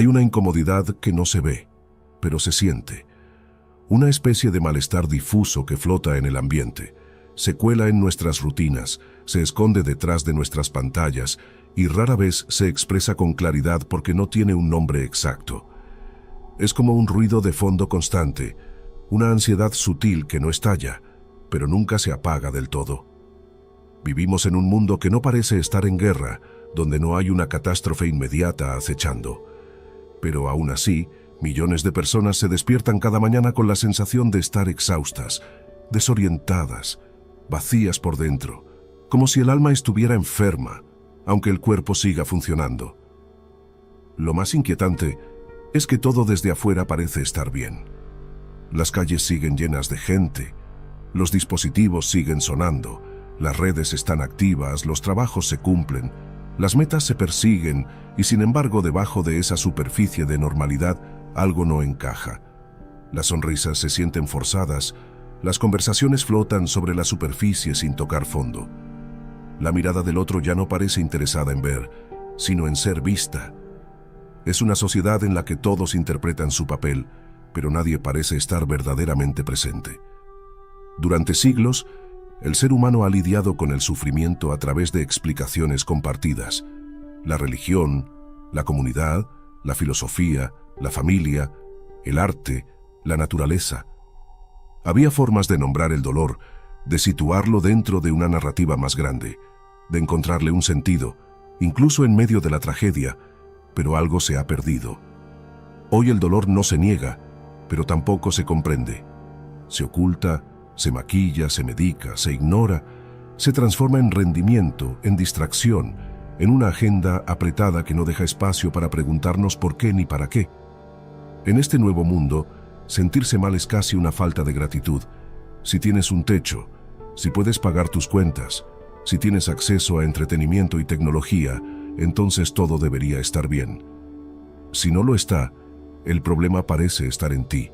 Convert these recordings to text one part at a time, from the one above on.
Hay una incomodidad que no se ve, pero se siente. Una especie de malestar difuso que flota en el ambiente. Se cuela en nuestras rutinas, se esconde detrás de nuestras pantallas y rara vez se expresa con claridad porque no tiene un nombre exacto. Es como un ruido de fondo constante, una ansiedad sutil que no estalla, pero nunca se apaga del todo. Vivimos en un mundo que no parece estar en guerra, donde no hay una catástrofe inmediata acechando. Pero aún así, millones de personas se despiertan cada mañana con la sensación de estar exhaustas, desorientadas, vacías por dentro, como si el alma estuviera enferma, aunque el cuerpo siga funcionando. Lo más inquietante es que todo desde afuera parece estar bien. Las calles siguen llenas de gente, los dispositivos siguen sonando, las redes están activas, los trabajos se cumplen, las metas se persiguen y sin embargo debajo de esa superficie de normalidad algo no encaja. Las sonrisas se sienten forzadas, las conversaciones flotan sobre la superficie sin tocar fondo. La mirada del otro ya no parece interesada en ver, sino en ser vista. Es una sociedad en la que todos interpretan su papel, pero nadie parece estar verdaderamente presente. Durante siglos, el ser humano ha lidiado con el sufrimiento a través de explicaciones compartidas. La religión, la comunidad, la filosofía, la familia, el arte, la naturaleza. Había formas de nombrar el dolor, de situarlo dentro de una narrativa más grande, de encontrarle un sentido, incluso en medio de la tragedia, pero algo se ha perdido. Hoy el dolor no se niega, pero tampoco se comprende. Se oculta, se maquilla, se medica, se ignora, se transforma en rendimiento, en distracción, en una agenda apretada que no deja espacio para preguntarnos por qué ni para qué. En este nuevo mundo, sentirse mal es casi una falta de gratitud. Si tienes un techo, si puedes pagar tus cuentas, si tienes acceso a entretenimiento y tecnología, entonces todo debería estar bien. Si no lo está, el problema parece estar en ti.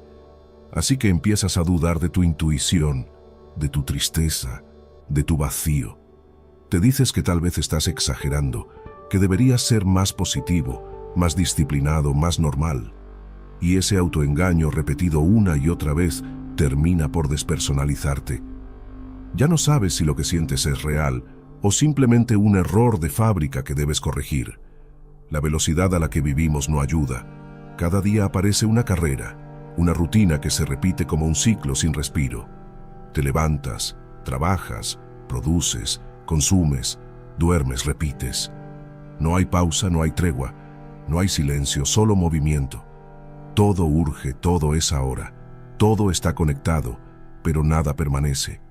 Así que empiezas a dudar de tu intuición, de tu tristeza, de tu vacío. Te dices que tal vez estás exagerando, que deberías ser más positivo, más disciplinado, más normal. Y ese autoengaño repetido una y otra vez termina por despersonalizarte. Ya no sabes si lo que sientes es real o simplemente un error de fábrica que debes corregir. La velocidad a la que vivimos no ayuda. Cada día aparece una carrera, una rutina que se repite como un ciclo sin respiro. Te levantas, trabajas, produces, consumes, duermes, repites. No hay pausa, no hay tregua, no hay silencio, solo movimiento. Todo urge, todo es ahora, todo está conectado, pero nada permanece.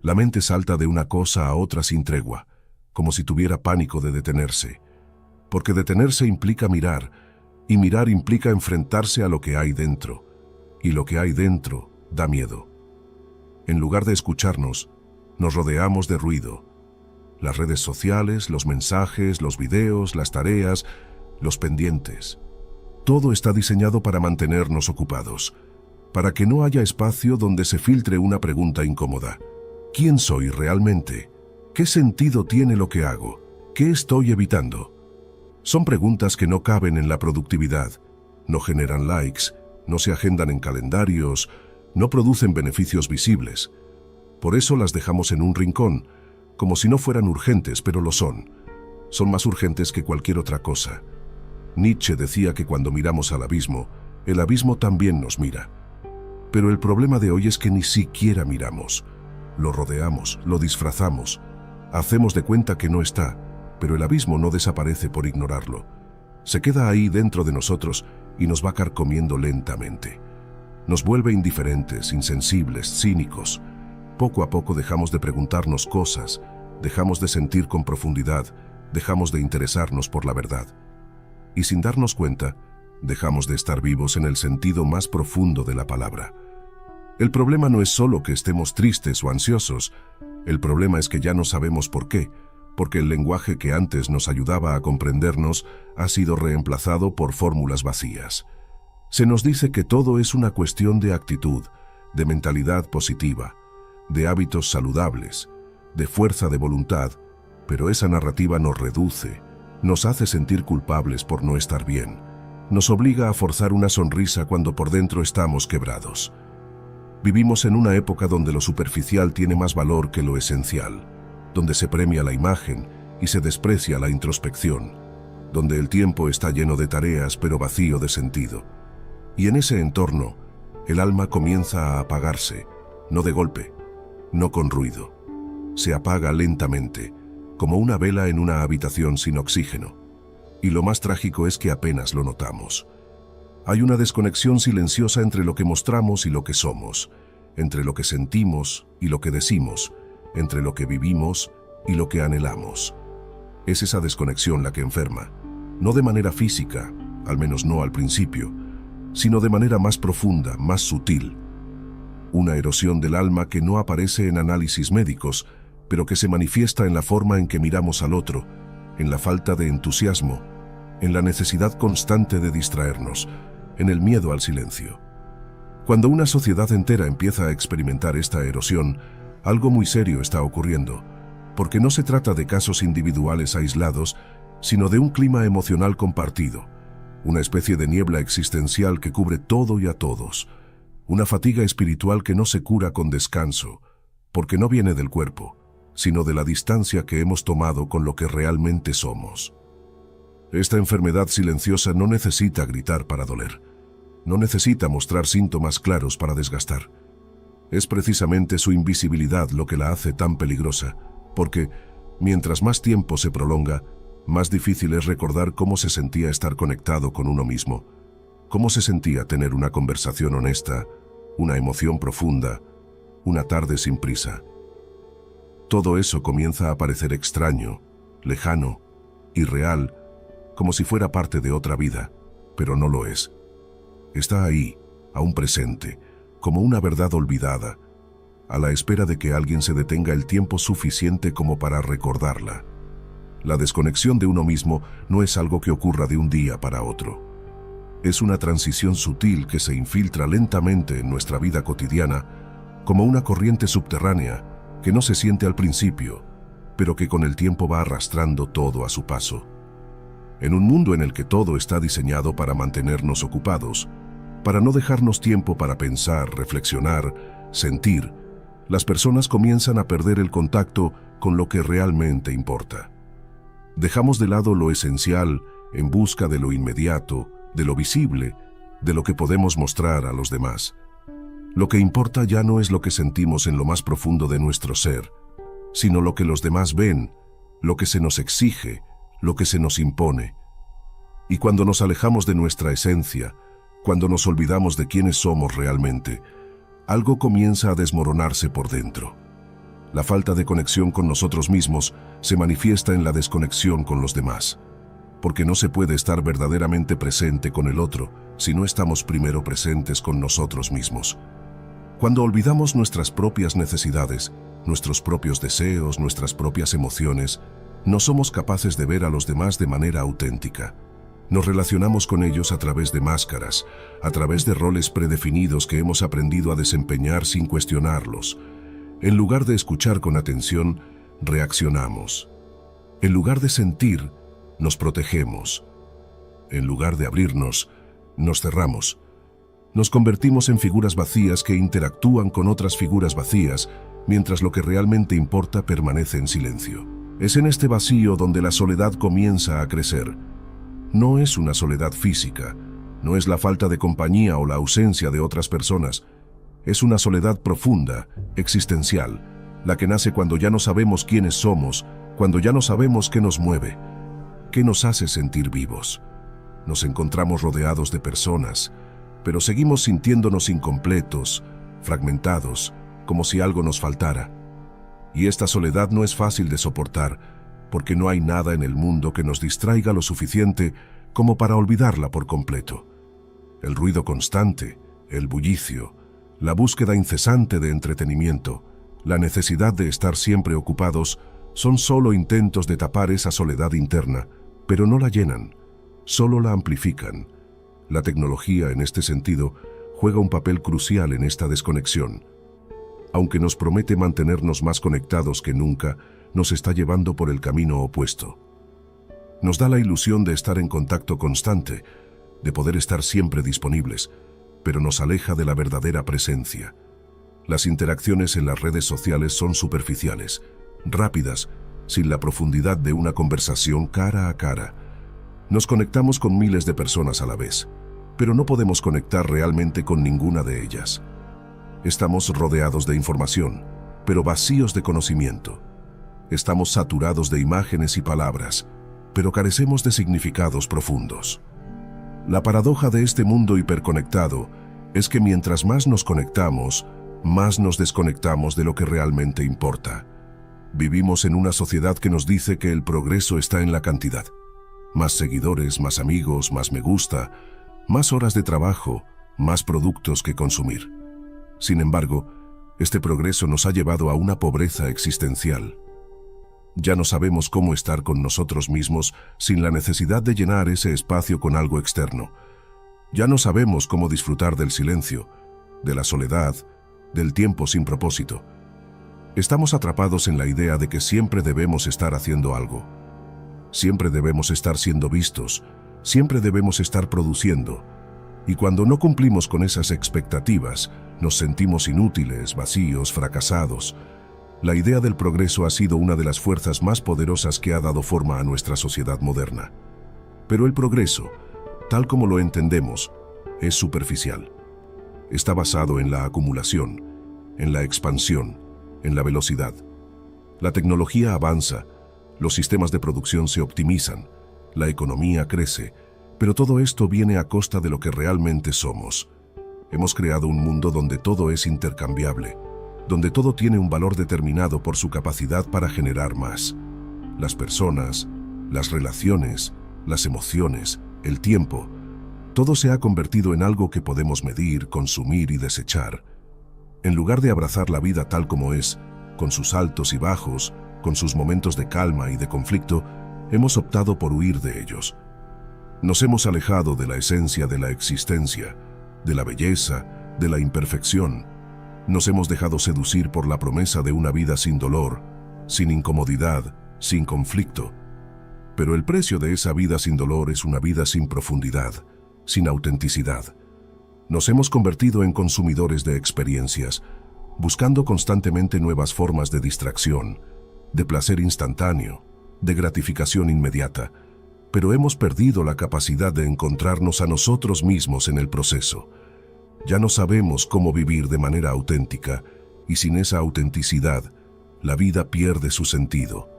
La mente salta de una cosa a otra sin tregua, como si tuviera pánico de detenerse. Porque detenerse implica mirar, y mirar implica enfrentarse a lo que hay dentro. Y lo que hay dentro da miedo. En lugar de escucharnos, nos rodeamos de ruido. Las redes sociales, los mensajes, los videos, las tareas, los pendientes. Todo está diseñado para mantenernos ocupados, para que no haya espacio donde se filtre una pregunta incómoda. ¿Quién soy realmente? ¿Qué sentido tiene lo que hago? ¿Qué estoy evitando? Son preguntas que no caben en la productividad, no generan likes, no se agendan en calendarios, no producen beneficios visibles. Por eso las dejamos en un rincón, como si no fueran urgentes, pero lo son. Son más urgentes que cualquier otra cosa. Nietzsche decía que cuando miramos al abismo, el abismo también nos mira. Pero el problema de hoy es que ni siquiera miramos. Lo rodeamos, lo disfrazamos, hacemos de cuenta que no está, pero el abismo no desaparece por ignorarlo. Se queda ahí dentro de nosotros y nos va carcomiendo lentamente. Nos vuelve indiferentes, insensibles, cínicos. Poco a poco dejamos de preguntarnos cosas, dejamos de sentir con profundidad, dejamos de interesarnos por la verdad. Y sin darnos cuenta, dejamos de estar vivos en el sentido más profundo de la palabra. El problema no es solo que estemos tristes o ansiosos, el problema es que ya no sabemos por qué, porque el lenguaje que antes nos ayudaba a comprendernos ha sido reemplazado por fórmulas vacías. Se nos dice que todo es una cuestión de actitud, de mentalidad positiva, de hábitos saludables, de fuerza de voluntad, pero esa narrativa nos reduce, nos hace sentir culpables por no estar bien, Nos obliga a forzar una sonrisa cuando por dentro estamos quebrados. Vivimos en una época donde lo superficial tiene más valor que lo esencial, donde se premia la imagen y se desprecia la introspección, donde el tiempo está lleno de tareas pero vacío de sentido. Y en ese entorno, el alma comienza a apagarse, no de golpe, no con ruido. Se apaga lentamente, como una vela en una habitación sin oxígeno. Y lo más trágico es que apenas lo notamos. Hay una desconexión silenciosa entre lo que mostramos y lo que somos, entre lo que sentimos y lo que decimos, entre lo que vivimos y lo que anhelamos. Es esa desconexión la que enferma, no de manera física, al menos no al principio, sino de manera más profunda, más sutil. Una erosión del alma que no aparece en análisis médicos, pero que se manifiesta en la forma en que miramos al otro, en la falta de entusiasmo, en la necesidad constante de distraernos, en el miedo al silencio. Cuando una sociedad entera empieza a experimentar esta erosión, algo muy serio está ocurriendo, porque no se trata de casos individuales aislados, sino de un clima emocional compartido, una especie de niebla existencial que cubre todo y a todos, una fatiga espiritual que no se cura con descanso, porque no viene del cuerpo, sino de la distancia que hemos tomado con lo que realmente somos. Esta enfermedad silenciosa no necesita gritar para doler, no necesita mostrar síntomas claros para desgastar. Es precisamente su invisibilidad lo que la hace tan peligrosa, porque, mientras más tiempo se prolonga, más difícil es recordar cómo se sentía estar conectado con uno mismo, cómo se sentía tener una conversación honesta, una emoción profunda, una tarde sin prisa. Todo eso comienza a parecer extraño, lejano, irreal, como si fuera parte de otra vida, pero no lo es. Está ahí, aún presente, como una verdad olvidada, a la espera de que alguien se detenga el tiempo suficiente como para recordarla. La desconexión de uno mismo no es algo que ocurra de un día para otro. Es una transición sutil que se infiltra lentamente en nuestra vida cotidiana, como una corriente subterránea que no se siente al principio, pero que con el tiempo va arrastrando todo a su paso. En un mundo en el que todo está diseñado para mantenernos ocupados, para no dejarnos tiempo para pensar, reflexionar, sentir, las personas comienzan a perder el contacto con lo que realmente importa. Dejamos de lado lo esencial en busca de lo inmediato, de lo visible, de lo que podemos mostrar a los demás. Lo que importa ya no es lo que sentimos en lo más profundo de nuestro ser, sino lo que los demás ven, lo que se nos exige, lo que se nos impone. Y cuando nos alejamos de nuestra esencia, cuando nos olvidamos de quiénes somos realmente, algo comienza a desmoronarse por dentro. La falta de conexión con nosotros mismos se manifiesta en la desconexión con los demás, porque no se puede estar verdaderamente presente con el otro si no estamos primero presentes con nosotros mismos. Cuando olvidamos nuestras propias necesidades, nuestros propios deseos, nuestras propias emociones, no somos capaces de ver a los demás de manera auténtica. Nos relacionamos con ellos a través de máscaras, a través de roles predefinidos que hemos aprendido a desempeñar sin cuestionarlos. En lugar de escuchar con atención, reaccionamos. En lugar de sentir, nos protegemos. En lugar de abrirnos, nos cerramos. Nos convertimos en figuras vacías que interactúan con otras figuras vacías, mientras lo que realmente importa permanece en silencio. Es en este vacío donde la soledad comienza a crecer. No es una soledad física, no es la falta de compañía o la ausencia de otras personas. Es una soledad profunda, existencial, la que nace cuando ya no sabemos quiénes somos, cuando ya no sabemos qué nos mueve, qué nos hace sentir vivos. Nos encontramos rodeados de personas, pero seguimos sintiéndonos incompletos, fragmentados, como si algo nos faltara. Y esta soledad no es fácil de soportar, porque no hay nada en el mundo que nos distraiga lo suficiente como para olvidarla por completo. El ruido constante, el bullicio, la búsqueda incesante de entretenimiento, la necesidad de estar siempre ocupados, son solo intentos de tapar esa soledad interna, pero no la llenan, solo la amplifican. La tecnología, en este sentido, juega un papel crucial en esta desconexión. Aunque nos promete mantenernos más conectados que nunca, nos está llevando por el camino opuesto. Nos da la ilusión de estar en contacto constante, de poder estar siempre disponibles, pero nos aleja de la verdadera presencia. Las interacciones en las redes sociales son superficiales, rápidas, sin la profundidad de una conversación cara a cara. Nos conectamos con miles de personas a la vez, pero no podemos conectar realmente con ninguna de ellas. Estamos rodeados de información, pero vacíos de conocimiento. Estamos saturados de imágenes y palabras, pero carecemos de significados profundos. La paradoja de este mundo hiperconectado es que mientras más nos conectamos, más nos desconectamos de lo que realmente importa. Vivimos en una sociedad que nos dice que el progreso está en la cantidad. Más seguidores, más amigos, más me gusta, más horas de trabajo, más productos que consumir. Sin embargo, este progreso nos ha llevado a una pobreza existencial. Ya no sabemos cómo estar con nosotros mismos sin la necesidad de llenar ese espacio con algo externo. Ya no sabemos cómo disfrutar del silencio, de la soledad, del tiempo sin propósito. Estamos atrapados en la idea de que siempre debemos estar haciendo algo. Siempre debemos estar siendo vistos, siempre debemos estar produciendo. Y cuando no cumplimos con esas expectativas, nos sentimos inútiles, vacíos, fracasados. La idea del progreso ha sido una de las fuerzas más poderosas que ha dado forma a nuestra sociedad moderna. Pero el progreso, tal como lo entendemos, es superficial. Está basado en la acumulación, en la expansión, en la velocidad. La tecnología avanza, los sistemas de producción se optimizan, la economía crece, pero todo esto viene a costa de lo que realmente somos. Hemos creado un mundo donde todo es intercambiable, donde todo tiene un valor determinado por su capacidad para generar más. Las personas, las relaciones, las emociones, el tiempo, todo se ha convertido en algo que podemos medir, consumir y desechar. En lugar de abrazar la vida tal como es, con sus altos y bajos, con sus momentos de calma y de conflicto, hemos optado por huir de ellos. Nos hemos alejado de la esencia de la existencia, de la belleza, de la imperfección. Nos hemos dejado seducir por la promesa de una vida sin dolor, sin incomodidad, sin conflicto. Pero el precio de esa vida sin dolor es una vida sin profundidad, sin autenticidad. Nos hemos convertido en consumidores de experiencias, buscando constantemente nuevas formas de distracción, de placer instantáneo, de gratificación inmediata, pero hemos perdido la capacidad de encontrarnos a nosotros mismos en el proceso. Ya no sabemos cómo vivir de manera auténtica, y sin esa autenticidad, la vida pierde su sentido.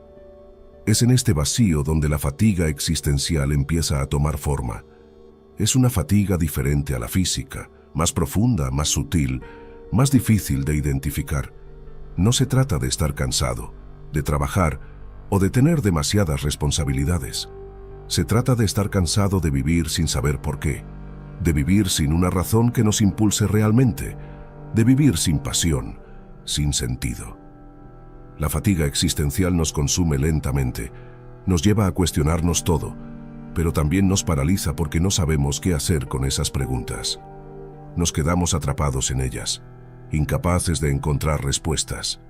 Es en este vacío donde la fatiga existencial empieza a tomar forma. Es una fatiga diferente a la física, más profunda, más sutil, más difícil de identificar. No se trata de estar cansado, de trabajar o de tener demasiadas responsabilidades. Se trata de estar cansado de vivir sin saber por qué, de vivir sin una razón que nos impulse realmente, de vivir sin pasión, sin sentido. La fatiga existencial nos consume lentamente, nos lleva a cuestionarnos todo, pero también nos paraliza porque no sabemos qué hacer con esas preguntas. Nos quedamos atrapados en ellas, incapaces de encontrar respuestas.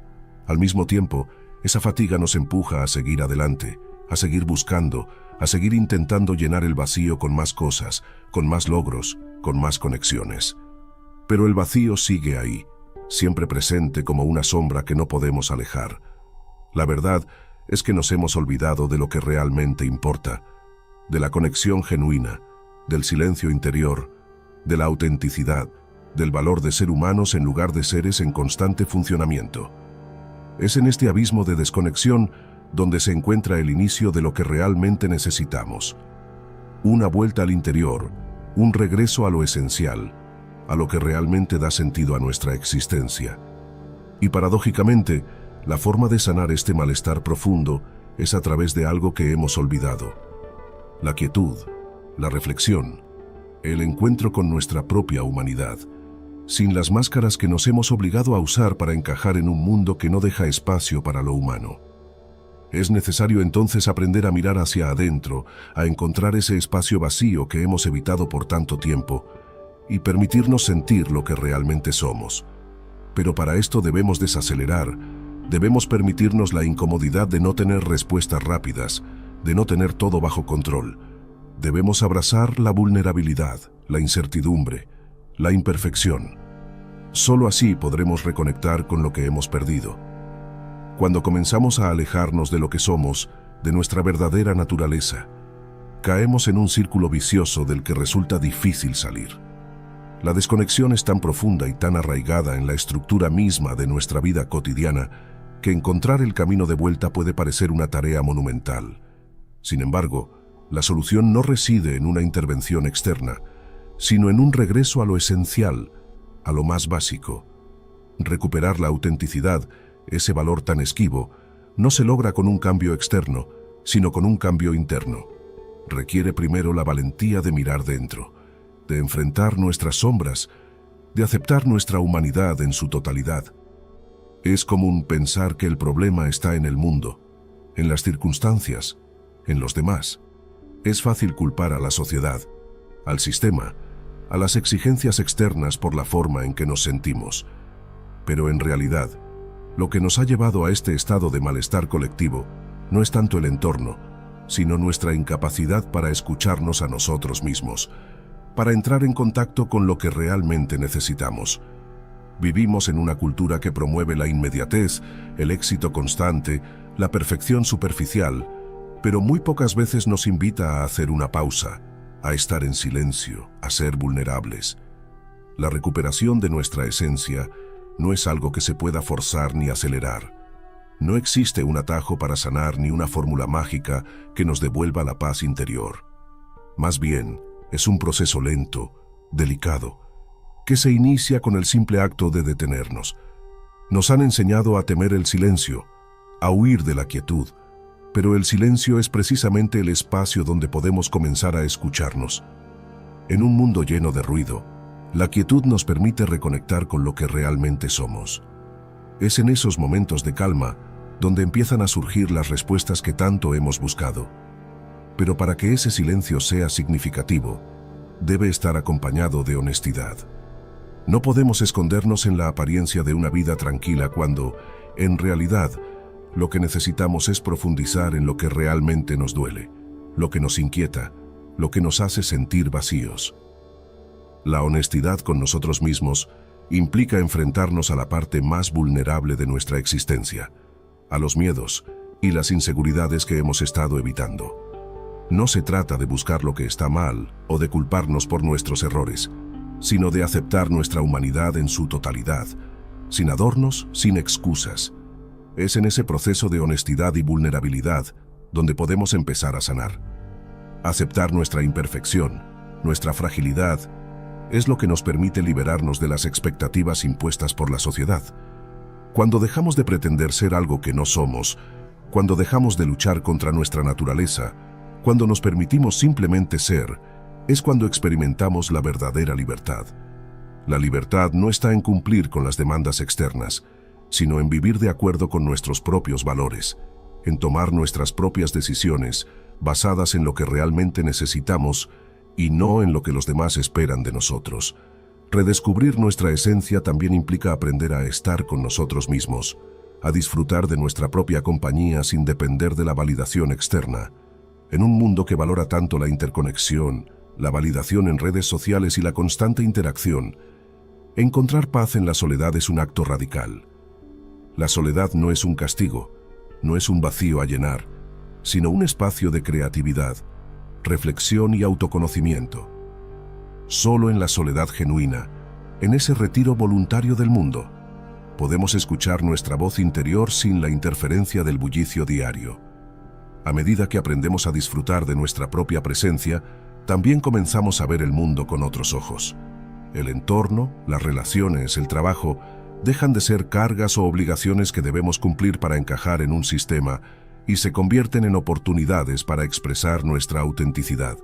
Al mismo tiempo, esa fatiga nos empuja a seguir adelante, a seguir buscando, a seguir intentando llenar el vacío con más cosas, con más logros, con más conexiones. Pero el vacío sigue ahí, siempre presente como una sombra que no podemos alejar. La verdad es que nos hemos olvidado de lo que realmente importa, de la conexión genuina, del silencio interior, de la autenticidad, del valor de ser humanos en lugar de seres en constante funcionamiento. Es en este abismo de desconexión donde se encuentra el inicio de lo que realmente necesitamos. Una vuelta al interior, un regreso a lo esencial, a lo que realmente da sentido a nuestra existencia. Y paradójicamente, la forma de sanar este malestar profundo es a través de algo que hemos olvidado: la quietud, la reflexión, el encuentro con nuestra propia humanidad, sin las máscaras que nos hemos obligado a usar para encajar en un mundo que no deja espacio para lo humano. Es necesario entonces aprender a mirar hacia adentro, a encontrar ese espacio vacío que hemos evitado por tanto tiempo y permitirnos sentir lo que realmente somos. Pero para esto debemos desacelerar, debemos permitirnos la incomodidad de no tener respuestas rápidas, de no tener todo bajo control, Debemos abrazar la vulnerabilidad, la incertidumbre, la imperfección. Solo así podremos reconectar con lo que hemos perdido. Cuando comenzamos a alejarnos de lo que somos, de nuestra verdadera naturaleza, caemos en un círculo vicioso del que resulta difícil salir. La desconexión es tan profunda y tan arraigada en la estructura misma de nuestra vida cotidiana que encontrar el camino de vuelta puede parecer una tarea monumental. Sin embargo, la solución no reside en una intervención externa, sino en un regreso a lo esencial, a lo más básico. Recuperar la autenticidad, ese valor tan esquivo, no se logra con un cambio externo, sino con un cambio interno. Requiere primero la valentía de mirar dentro, de enfrentar nuestras sombras, de aceptar nuestra humanidad en su totalidad. Es común pensar que el problema está en el mundo, en las circunstancias, en los demás. Es fácil culpar a la sociedad, al sistema, a las exigencias externas por la forma en que nos sentimos. Pero en realidad, lo que nos ha llevado a este estado de malestar colectivo no es tanto el entorno, sino nuestra incapacidad para escucharnos a nosotros mismos, para entrar en contacto con lo que realmente necesitamos. Vivimos en una cultura que promueve la inmediatez, el éxito constante, la perfección superficial, pero muy pocas veces nos invita a hacer una pausa, a estar en silencio, a ser vulnerables. La recuperación de nuestra esencia no es algo que se pueda forzar ni acelerar. No existe un atajo para sanar ni una fórmula mágica que nos devuelva la paz interior. Más bien, es un proceso lento, delicado, que se inicia con el simple acto de detenernos. Nos han enseñado a temer el silencio, a huir de la quietud, pero el silencio es precisamente el espacio donde podemos comenzar a escucharnos. En un mundo lleno de ruido, la quietud nos permite reconectar con lo que realmente somos. Es en esos momentos de calma donde empiezan a surgir las respuestas que tanto hemos buscado. Pero para que ese silencio sea significativo, debe estar acompañado de honestidad. No podemos escondernos en la apariencia de una vida tranquila cuando, en realidad, lo que necesitamos es profundizar en lo que realmente nos duele, lo que nos inquieta, lo que nos hace sentir vacíos. La honestidad con nosotros mismos implica enfrentarnos a la parte más vulnerable de nuestra existencia, a los miedos y las inseguridades que hemos estado evitando. No se trata de buscar lo que está mal o de culparnos por nuestros errores, sino de aceptar nuestra humanidad en su totalidad, sin adornos, sin excusas. Es en ese proceso de honestidad y vulnerabilidad donde podemos empezar a sanar. Aceptar nuestra imperfección, nuestra fragilidad, es lo que nos permite liberarnos de las expectativas impuestas por la sociedad. Cuando dejamos de pretender ser algo que no somos, cuando dejamos de luchar contra nuestra naturaleza, cuando nos permitimos simplemente ser, es cuando experimentamos la verdadera libertad. La libertad no está en cumplir con las demandas externas, sino en vivir de acuerdo con nuestros propios valores, en tomar nuestras propias decisiones basadas en lo que realmente necesitamos y no en lo que los demás esperan de nosotros. Redescubrir nuestra esencia también implica aprender a estar con nosotros mismos, a disfrutar de nuestra propia compañía sin depender de la validación externa. En un mundo que valora tanto la interconexión, la validación en redes sociales y la constante interacción, encontrar paz en la soledad es un acto radical. La soledad no es un castigo, no es un vacío a llenar, sino un espacio de creatividad, reflexión y autoconocimiento. Solo en la soledad genuina, en ese retiro voluntario del mundo, podemos escuchar nuestra voz interior sin la interferencia del bullicio diario. A medida que aprendemos a disfrutar de nuestra propia presencia, también comenzamos a ver el mundo con otros ojos. El entorno, las relaciones, el trabajo, dejan de ser cargas o obligaciones que debemos cumplir para encajar en un sistema y se convierten en oportunidades para expresar nuestra autenticidad.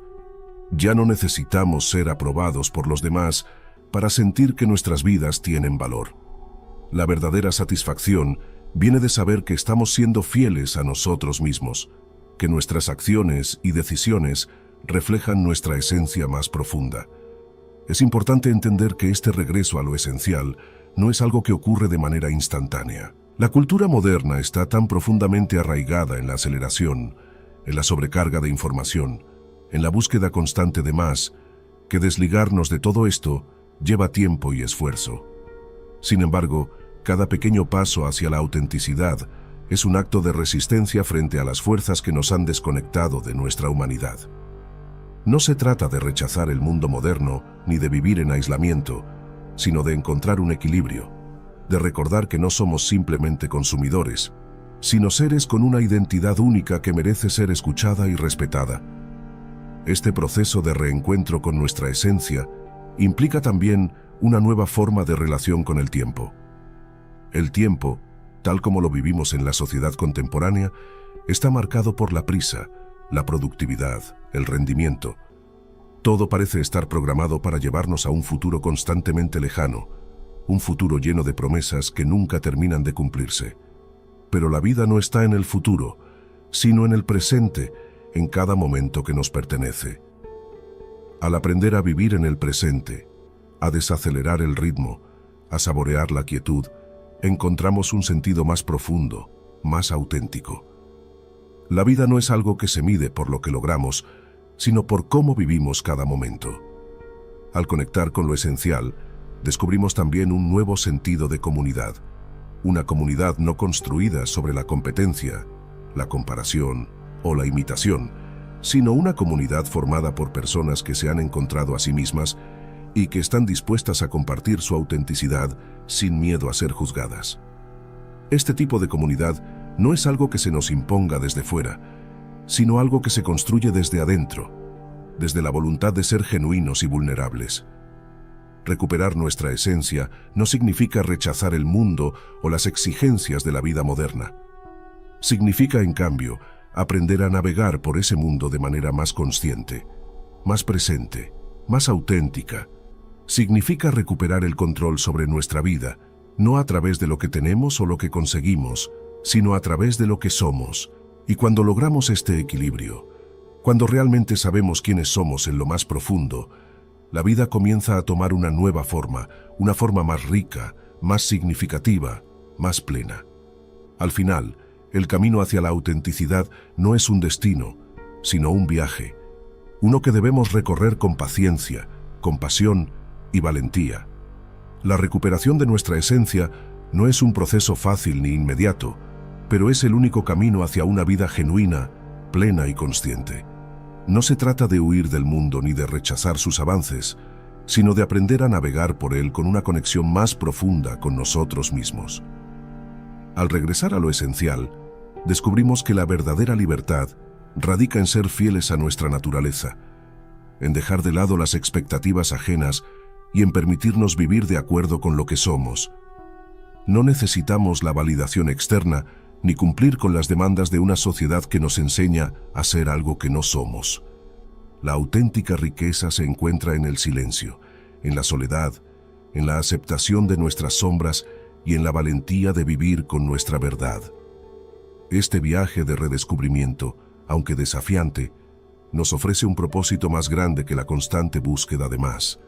Ya no necesitamos ser aprobados por los demás para sentir que nuestras vidas tienen valor. La verdadera satisfacción viene de saber que estamos siendo fieles a nosotros mismos, que nuestras acciones y decisiones reflejan nuestra esencia más profunda. Es importante entender que este regreso a lo esencial no es algo que ocurre de manera instantánea. La cultura moderna está tan profundamente arraigada en la aceleración, en la sobrecarga de información, en la búsqueda constante de más, que desligarnos de todo esto lleva tiempo y esfuerzo. Sin embargo, cada pequeño paso hacia la autenticidad es un acto de resistencia frente a las fuerzas que nos han desconectado de nuestra humanidad. No se trata de rechazar el mundo moderno ni de vivir en aislamiento, sino de encontrar un equilibrio, de recordar que no somos simplemente consumidores, sino seres con una identidad única que merece ser escuchada y respetada. Este proceso de reencuentro con nuestra esencia implica también una nueva forma de relación con el tiempo. El tiempo, tal como lo vivimos en la sociedad contemporánea, está marcado por la prisa, la productividad, el rendimiento. Todo parece estar programado para llevarnos a un futuro constantemente lejano, un futuro lleno de promesas que nunca terminan de cumplirse. Pero la vida no está en el futuro, sino en el presente, en cada momento que nos pertenece. Al aprender a vivir en el presente, a desacelerar el ritmo, a saborear la quietud, encontramos un sentido más profundo, más auténtico. La vida no es algo que se mide por lo que logramos, sino por cómo vivimos cada momento. Al conectar con lo esencial, descubrimos también un nuevo sentido de comunidad, una comunidad no construida sobre la competencia, la comparación o la imitación, sino una comunidad formada por personas que se han encontrado a sí mismas y que están dispuestas a compartir su autenticidad sin miedo a ser juzgadas. Este tipo de comunidad no es algo que se nos imponga desde fuera, sino algo que se construye desde adentro, desde la voluntad de ser genuinos y vulnerables. Recuperar nuestra esencia no significa rechazar el mundo o las exigencias de la vida moderna. Significa, en cambio, aprender a navegar por ese mundo de manera más consciente, más presente, más auténtica. Significa recuperar el control sobre nuestra vida, no a través de lo que tenemos o lo que conseguimos, sino a través de lo que somos. Y cuando logramos este equilibrio, cuando realmente sabemos quiénes somos en lo más profundo, la vida comienza a tomar una nueva forma, una forma más rica, más significativa, más plena. Al final, el camino hacia la autenticidad no es un destino, sino un viaje, uno que debemos recorrer con paciencia, compasión y valentía. La recuperación de nuestra esencia no es un proceso fácil ni inmediato, pero es el único camino hacia una vida genuina, plena y consciente. No se trata de huir del mundo ni de rechazar sus avances, sino de aprender a navegar por él con una conexión más profunda con nosotros mismos. Al regresar a lo esencial, descubrimos que la verdadera libertad radica en ser fieles a nuestra naturaleza, en dejar de lado las expectativas ajenas y en permitirnos vivir de acuerdo con lo que somos. No necesitamos la validación externa ni cumplir con las demandas de una sociedad que nos enseña a ser algo que no somos. La auténtica riqueza se encuentra en el silencio, en la soledad, en la aceptación de nuestras sombras y en la valentía de vivir con nuestra verdad. Este viaje de redescubrimiento, aunque desafiante, nos ofrece un propósito más grande que la constante búsqueda de más.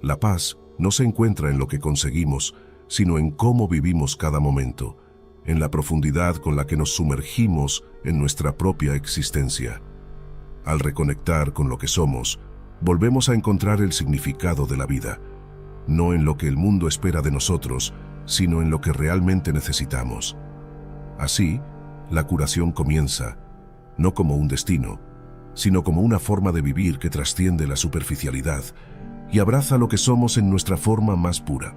La paz no se encuentra en lo que conseguimos, sino en cómo vivimos cada momento, en la profundidad con la que nos sumergimos en nuestra propia existencia. Al reconectar con lo que somos, volvemos a encontrar el significado de la vida, no en lo que el mundo espera de nosotros, sino en lo que realmente necesitamos. Así, la curación comienza, no como un destino, sino como una forma de vivir que trasciende la superficialidad y abraza lo que somos en nuestra forma más pura.